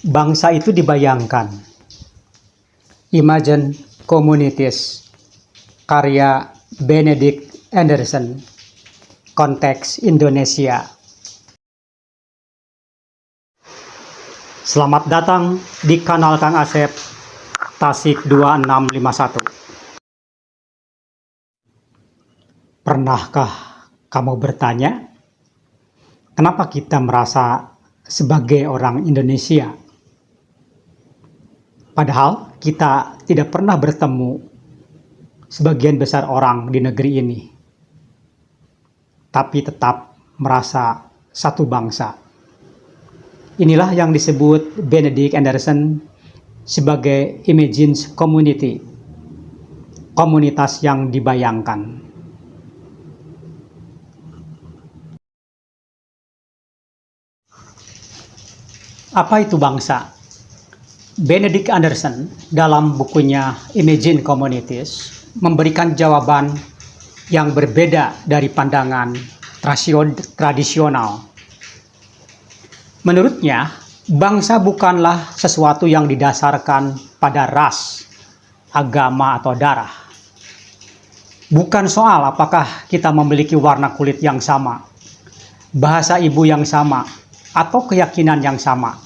Bangsa itu dibayangkan. Imagine Communities, karya Benedict Anderson, konteks Indonesia. Selamat datang di kanal Kang Asep, Tasik 2651. Pernahkah kamu bertanya, kenapa kita merasa sebagai orang Indonesia? Padahal kita tidak pernah bertemu sebagian besar orang di negeri ini, tapi tetap merasa satu bangsa. Inilah yang disebut Benedict Anderson sebagai Imagine Community, komunitas yang dibayangkan. Apa itu bangsa? Benedict Anderson dalam bukunya Imagine Communities memberikan jawaban yang berbeda dari pandangan tradisional. Menurutnya, bangsa bukanlah sesuatu yang didasarkan pada ras, agama, atau darah. Bukan soal apakah kita memiliki warna kulit yang sama, bahasa ibu yang sama, atau keyakinan yang sama.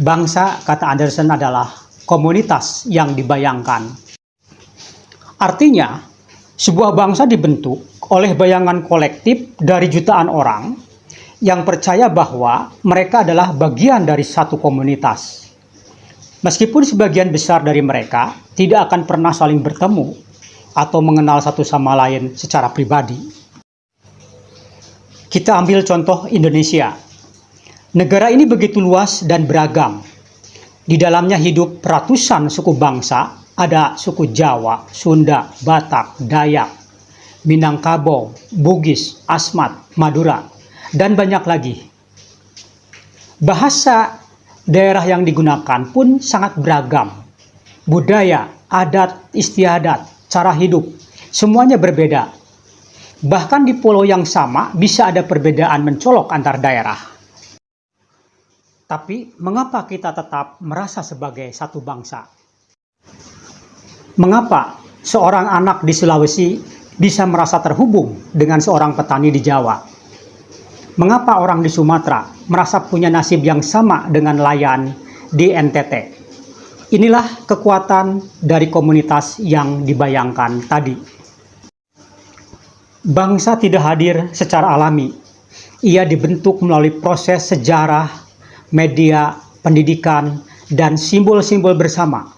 Bangsa, kata Anderson, adalah komunitas yang dibayangkan. Artinya, sebuah bangsa dibentuk oleh bayangan kolektif dari jutaan orang yang percaya bahwa mereka adalah bagian dari satu komunitas. Meskipun sebagian besar dari mereka tidak akan pernah saling bertemu atau mengenal satu sama lain secara pribadi. Kita ambil contoh Indonesia. Negara ini begitu luas dan beragam. Di dalamnya hidup ratusan suku bangsa, ada suku Jawa, Sunda, Batak, Dayak, Minangkabau, Bugis, Asmat, Madura, dan banyak lagi. Bahasa daerah yang digunakan pun sangat beragam. Budaya, adat, istiadat, cara hidup, semuanya berbeda. Bahkan di pulau yang sama bisa ada perbedaan mencolok antar daerah. Tapi mengapa kita tetap merasa sebagai satu bangsa? Mengapa seorang anak di Sulawesi bisa merasa terhubung dengan seorang petani di Jawa? Mengapa orang di Sumatera merasa punya nasib yang sama dengan nelayan di NTT? Inilah kekuatan dari komunitas yang dibayangkan tadi. Bangsa tidak hadir secara alami. Ia dibentuk melalui proses sejarah, media, pendidikan, dan simbol-simbol bersama.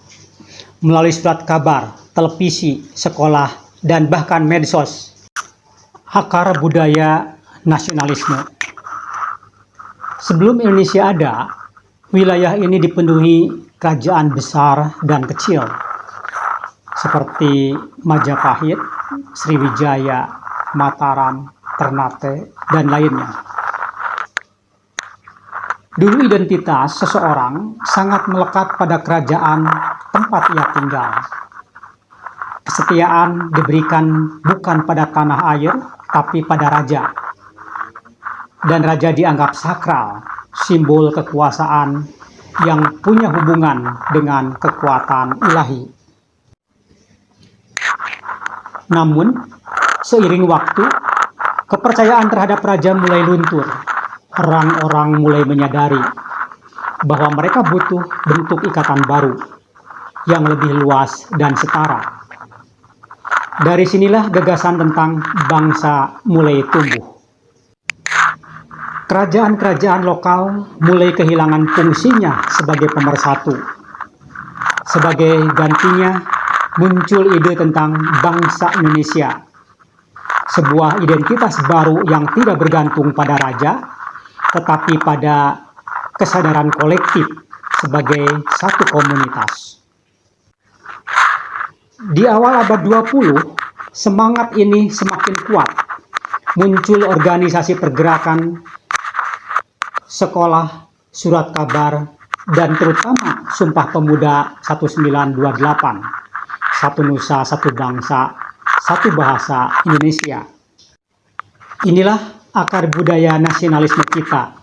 Melalui surat kabar, televisi, sekolah, dan bahkan medsos. Akar budaya nasionalisme. Sebelum Indonesia ada, wilayah ini dipenuhi kerajaan besar dan kecil, seperti Majapahit, Sriwijaya, Mataram, Ternate, dan lainnya. Dulu identitas seseorang sangat melekat pada kerajaan tempat ia tinggal. Kesetiaan diberikan bukan pada tanah air, tapi pada raja. Dan raja dianggap sakral, simbol kekuasaan yang punya hubungan dengan kekuatan ilahi. Namun, seiring waktu, kepercayaan terhadap raja mulai luntur. Orang-orang mulai menyadari bahwa mereka butuh bentuk ikatan baru yang lebih luas dan setara. Dari sinilah gagasan tentang bangsa mulai tumbuh. Kerajaan-kerajaan lokal mulai kehilangan fungsinya sebagai pemersatu. Sebagai gantinya muncul ide tentang bangsa Indonesia, sebuah identitas baru yang tidak bergantung pada raja, tetapi pada kesadaran kolektif sebagai satu komunitas. Di awal abad 20, semangat ini semakin kuat. Muncul organisasi pergerakan, sekolah, surat kabar, dan terutama Sumpah Pemuda 1928, Satu Nusa, Satu Bangsa, Satu Bahasa Indonesia. Inilah akar budaya nasionalisme kita.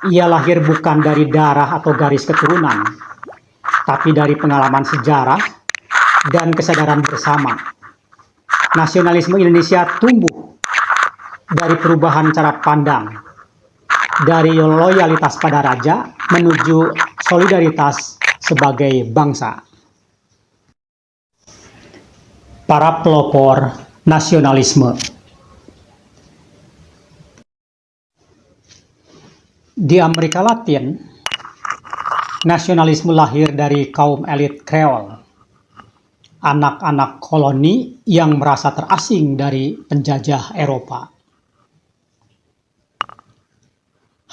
Ia lahir bukan dari darah atau garis keturunan, tapi dari pengalaman sejarah dan kesadaran bersama. Nasionalisme Indonesia tumbuh dari perubahan cara pandang, dari loyalitas pada raja menuju solidaritas sebagai bangsa. Para pelopor nasionalisme. Di Amerika Latin, nasionalisme lahir dari kaum elit Kreol, anak-anak koloni yang merasa terasing dari penjajah Eropa.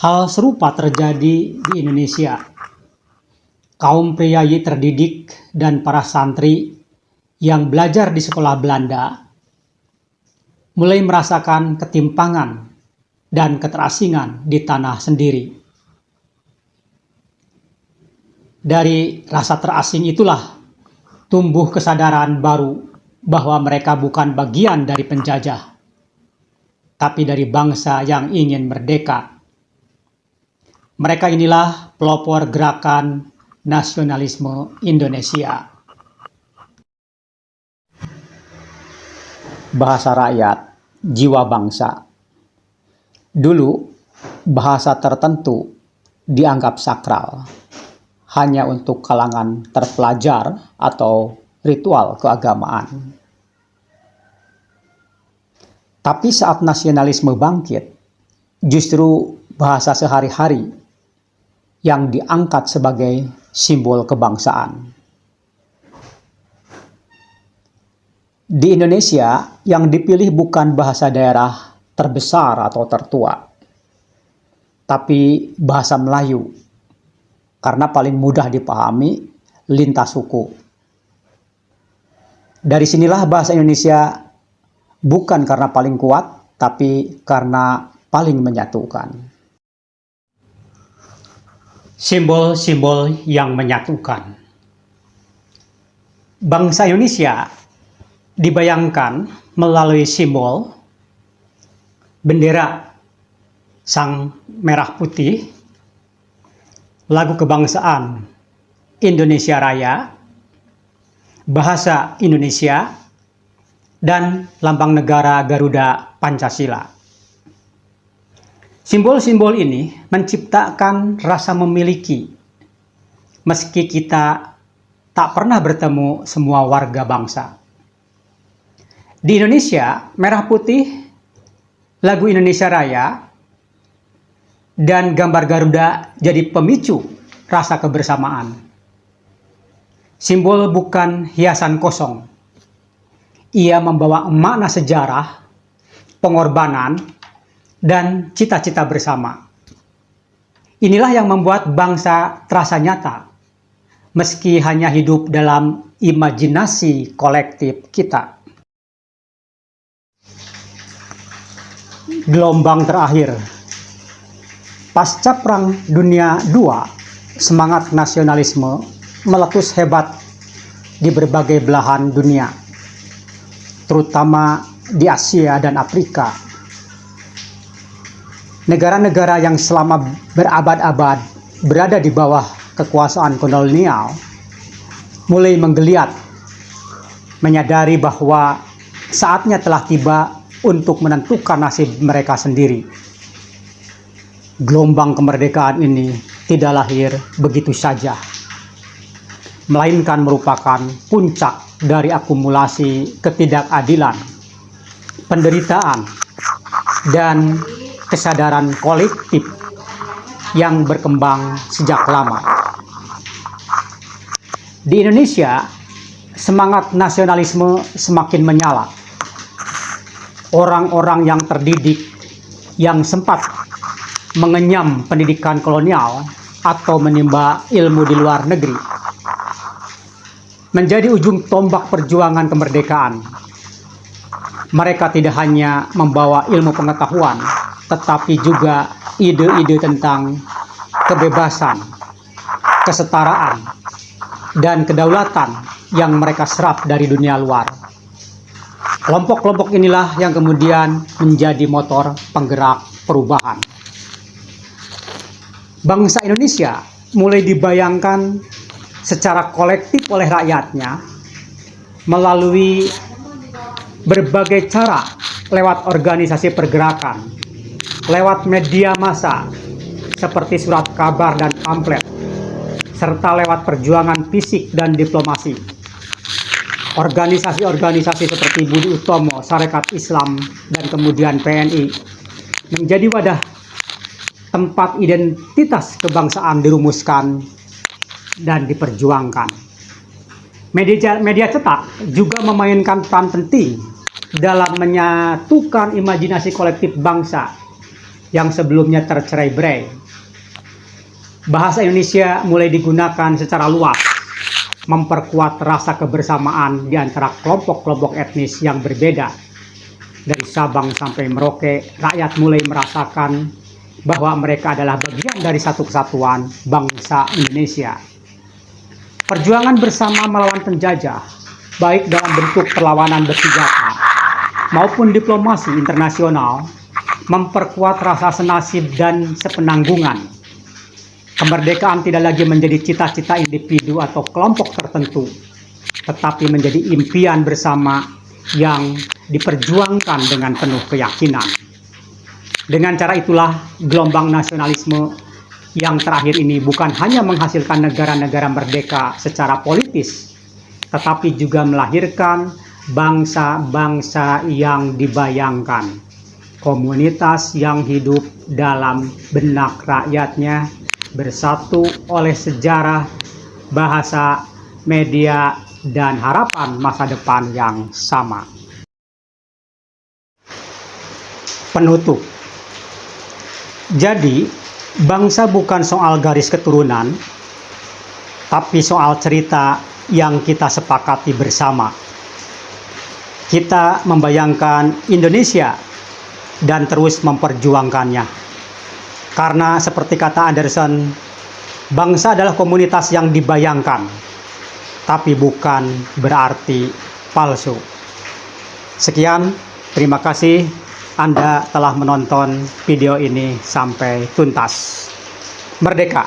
Hal serupa terjadi di Indonesia. Kaum priayi terdidik dan para santri yang belajar di sekolah Belanda mulai merasakan ketimpangan dan keterasingan di tanah sendiri. Dari rasa terasing itulah tumbuh kesadaran baru bahwa mereka bukan bagian dari penjajah, tapi dari bangsa yang ingin merdeka. Mereka inilah pelopor gerakan nasionalisme Indonesia. Bahasa rakyat, jiwa bangsa. Dulu, bahasa tertentu dianggap sakral, hanya untuk kalangan terpelajar atau ritual keagamaan. Tapi saat nasionalisme bangkit, justru bahasa sehari-hari yang diangkat sebagai simbol kebangsaan. Di Indonesia, yang dipilih bukan bahasa daerah terbesar atau tertua, tapi bahasa Melayu, karena paling mudah dipahami lintas suku. Dari sinilah bahasa Indonesia bukan karena paling kuat, tapi karena paling menyatukan. Simbol-simbol yang menyatukan. Bangsa Indonesia dibayangkan melalui simbol bendera sang merah putih, lagu kebangsaan Indonesia Raya, bahasa Indonesia, dan lambang negara Garuda Pancasila. Simbol-simbol ini menciptakan rasa memiliki, meski kita tak pernah bertemu semua warga bangsa. Di Indonesia, merah putih, lagu Indonesia Raya, dan gambar Garuda jadi pemicu rasa kebersamaan. Simbol bukan hiasan kosong. Ia membawa makna sejarah, pengorbanan, dan cita-cita bersama. Inilah yang membuat bangsa terasa nyata, meski hanya hidup dalam imajinasi kolektif kita. Gelombang terakhir. Pasca Perang Dunia II, semangat nasionalisme meletus hebat di berbagai belahan dunia, terutama di Asia dan Afrika. Negara-negara yang selama berabad-abad berada di bawah kekuasaan kolonial mulai menggeliat, menyadari bahwa saatnya telah tiba untuk menentukan nasib mereka sendiri. Gelombang kemerdekaan ini tidak lahir begitu saja, melainkan merupakan puncak dari akumulasi ketidakadilan, penderitaan, dan kesadaran kolektif yang berkembang sejak lama. Di Indonesia, semangat nasionalisme semakin menyala. Orang-orang yang terdidik, yang sempat mengenyam pendidikan kolonial atau menimba ilmu di luar negeri, menjadi ujung tombak perjuangan kemerdekaan. Mereka tidak hanya membawa ilmu pengetahuan, tetapi juga ide-ide tentang kebebasan, kesetaraan, dan kedaulatan yang mereka serap dari dunia luar. Kelompok-kelompok inilah yang kemudian menjadi motor penggerak perubahan. Bangsa Indonesia mulai dibayangkan secara kolektif oleh rakyatnya melalui berbagai cara, lewat organisasi pergerakan, lewat media massa seperti surat kabar dan pamflet, serta lewat perjuangan fisik dan diplomasi. Organisasi-organisasi seperti Budi Utomo, Sarekat Islam, dan kemudian PNI menjadi wadah tempat identitas kebangsaan dirumuskan dan diperjuangkan. Media cetak juga memainkan peran penting dalam menyatukan imajinasi kolektif bangsa yang sebelumnya tercerai-berai. Bahasa Indonesia mulai digunakan secara luas, memperkuat rasa kebersamaan di antara kelompok-kelompok etnis yang berbeda. Dari Sabang sampai Merauke, rakyat mulai merasakan bahwa mereka adalah bagian dari satu kesatuan bangsa Indonesia. Perjuangan bersama melawan penjajah, baik dalam bentuk perlawanan bersenjata maupun diplomasi internasional, memperkuat rasa senasib dan sepenanggungan. Kemerdekaan tidak lagi menjadi cita-cita individu atau kelompok tertentu, tetapi menjadi impian bersama yang diperjuangkan dengan penuh keyakinan. Dengan cara itulah, gelombang nasionalisme yang terakhir ini bukan hanya menghasilkan negara-negara merdeka secara politis, tetapi juga melahirkan bangsa-bangsa yang dibayangkan, komunitas yang hidup dalam benak rakyatnya, bersatu oleh sejarah, bahasa, media, dan harapan masa depan yang sama. Penutup. Jadi, bangsa bukan soal garis keturunan, tapi soal cerita yang kita sepakati bersama. Kita membayangkan Indonesia dan terus memperjuangkannya. Karena seperti kata Anderson, bangsa adalah komunitas yang dibayangkan, tapi bukan berarti palsu. Sekian, terima kasih Anda telah menonton video ini sampai tuntas. Merdeka!